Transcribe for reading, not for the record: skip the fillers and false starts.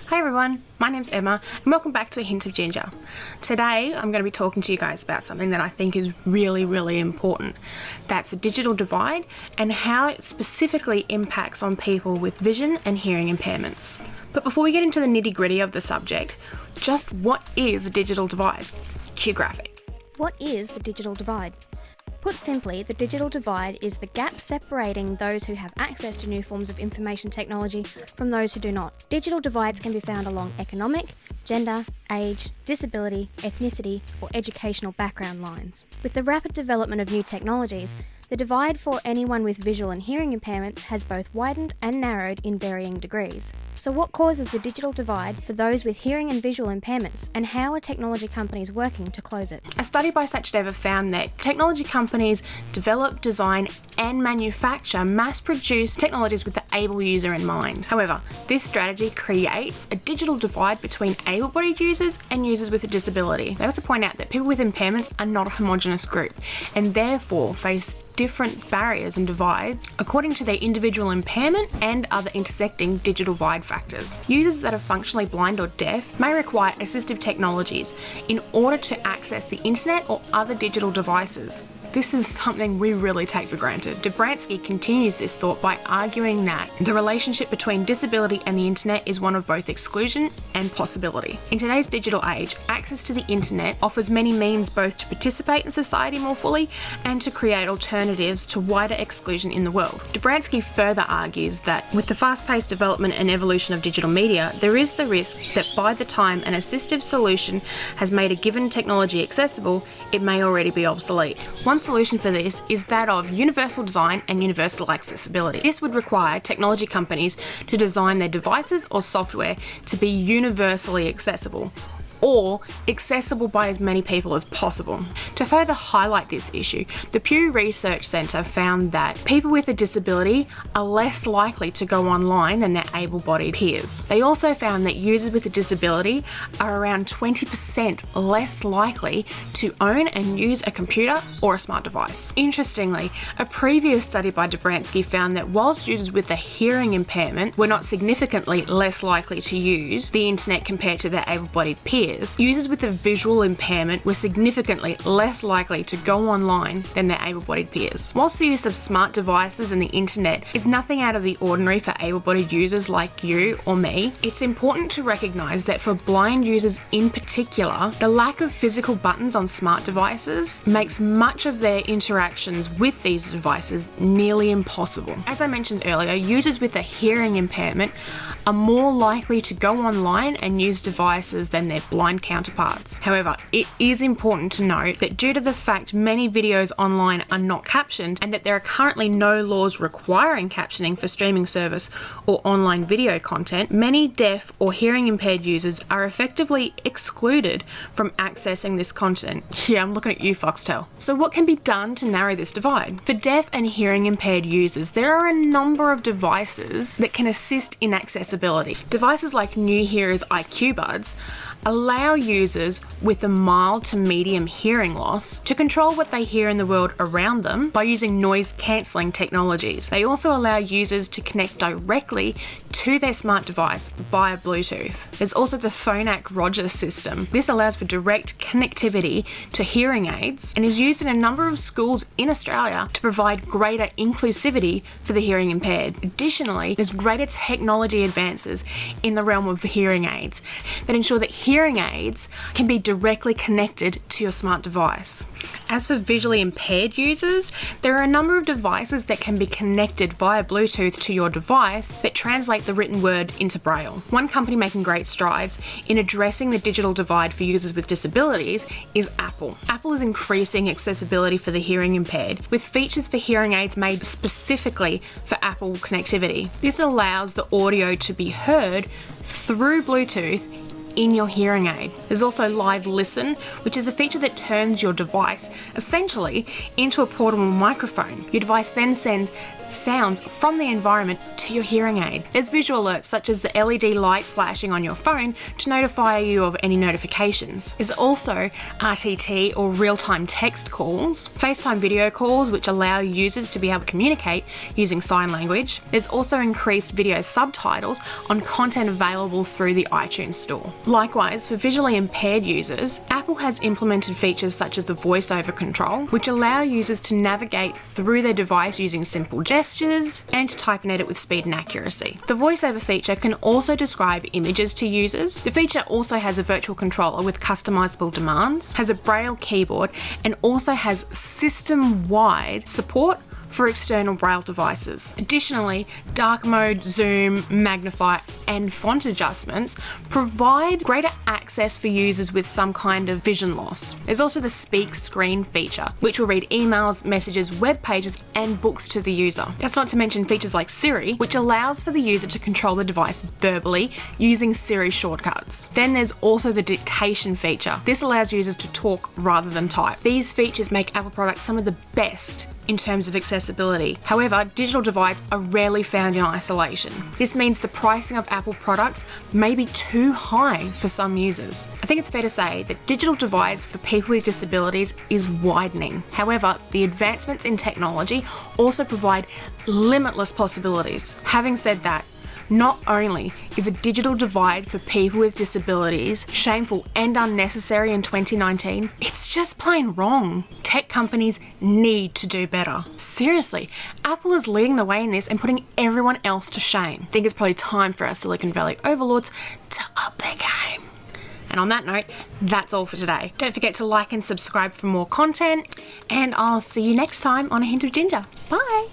Hi everyone, my name's Emma and welcome back to A Hint of Ginger. Today I'm going to be talking to you guys about something that I think is really important. That's the digital divide and how it specifically impacts on people with vision and hearing impairments. But before we get into the nitty-gritty of the subject, just what is a digital divide? Cue graphic. What is the digital divide? Put simply, the digital divide is the gap separating those who have access to new forms of information technology from those who do not. Digital divides can be found along economic, gender, age, disability, ethnicity, or educational background lines. With the rapid development of new technologies, the divide for anyone with visual and hearing impairments has both widened and narrowed in varying degrees. So what causes the digital divide for those with hearing and visual impairments, and how are technology companies working to close it? A study by Sachdeva found that technology companies develop, design, and manufacture mass-produced technologies with the able user in mind. However, this strategy creates a digital divide between able-bodied users and users with a disability. They also point out that people with impairments are not a homogenous group and therefore face different barriers and divides according to their individual impairment and other intersecting digital divide factors. Users that are functionally blind or deaf may require assistive technologies in order to access the internet or other digital devices. This is something we really take for granted. Dobransky continues this thought by arguing that the relationship between disability and the internet is one of both exclusion and possibility. In today's digital age, access to the internet offers many means both to participate in society more fully and to create alternatives to wider exclusion in the world. Dobransky further argues that with the fast-paced development and evolution of digital media, there is the risk that by the time an assistive solution has made a given technology accessible, it may already be obsolete. One solution for this is that of universal design and universal accessibility. This would require technology companies to design their devices or software to be universally accessible, or accessible by as many people as possible. To further highlight this issue, the Pew Research Centre found that people with a disability are less likely to go online than their able-bodied peers. They also found that users with a disability are around 20% less likely to own and use a computer or a smart device. Interestingly, a previous study by Dobransky found that whilst users with a hearing impairment were not significantly less likely to use the internet compared to their able-bodied peers, users with a visual impairment were significantly less likely to go online than their able-bodied peers. Whilst the use of smart devices and the internet is nothing out of the ordinary for able-bodied users like you or me, it's important to recognise that for blind users in particular, the lack of physical buttons on smart devices makes much of their interactions with these devices nearly impossible. As I mentioned earlier, users with a hearing impairment are more likely to go online and use devices than their blind counterparts. However, it is important to note that due to the fact many videos online are not captioned and that there are currently no laws requiring captioning for streaming service or online video content, many deaf or hearing impaired users are effectively excluded from accessing this content. Yeah, I'm looking at you, Foxtel. So what can be done to narrow this divide? For deaf and hearing impaired users, there are a number of devices that can assist in accessibility. Devices like New Hearer's IQ Buds allow users with a mild to medium hearing loss to control what they hear in the world around them by using noise cancelling technologies. They also allow users to connect directly to their smart device via Bluetooth. There's also the Phonak Roger system. This allows for direct connectivity to hearing aids and is used in a number of schools in Australia to provide greater inclusivity for the hearing impaired. Additionally, there's greater technology advances in the realm of hearing aids that ensure that hearing aids can be directly connected to your smart device. As for visually impaired users, there are a number of devices that can be connected via Bluetooth to your device that translate the written word into Braille. One company making great strides in addressing the digital divide for users with disabilities is Apple. Apple is increasing accessibility for the hearing impaired with features for hearing aids made specifically for Apple connectivity. This allows the audio to be heard through Bluetooth in your hearing aid. There's also Live Listen, which is a feature that turns your device essentially into a portable microphone. Your device then sends sounds from the environment to your hearing aid. There's visual alerts such as the LED light flashing on your phone to notify you of any notifications. There's also RTT or real-time text calls, FaceTime video calls which allow users to be able to communicate using sign language. There's also increased video subtitles on content available through the iTunes store. Likewise, for visually impaired users, Apple has implemented features such as the voiceover control, which allow users to navigate through their device using simple gestures and to type and edit with speed and accuracy. The voiceover feature can also describe images to users. The feature also has a virtual controller with customizable demands, has a braille keyboard, and also has system-wide support for external braille devices. Additionally, dark mode, zoom, magnify, and font adjustments provide greater access for users with some kind of vision loss. There's also the Speak Screen feature, which will read emails, messages, web pages, and books to the user. That's not to mention features like Siri, which allows for the user to control the device verbally using Siri shortcuts. Then there's also the dictation feature. This allows users to talk rather than type. These features make Apple products some of the best in terms of accessibility. However, digital divides are rarely found in isolation. This means the pricing of Apple products may be too high for some users. I think it's fair to say that digital divides for people with disabilities is widening. However, the advancements in technology also provide limitless possibilities. Having said that, not only is a digital divide for people with disabilities shameful and unnecessary in 2019, it's just plain wrong. Tech companies need to do better. Seriously, Apple is leading the way in this and putting everyone else to shame. I think it's probably time for our Silicon Valley overlords to up their game. And on that note, that's all for today. Don't forget to like and subscribe for more content, and I'll see you next time on A Hint of Ginger. Bye!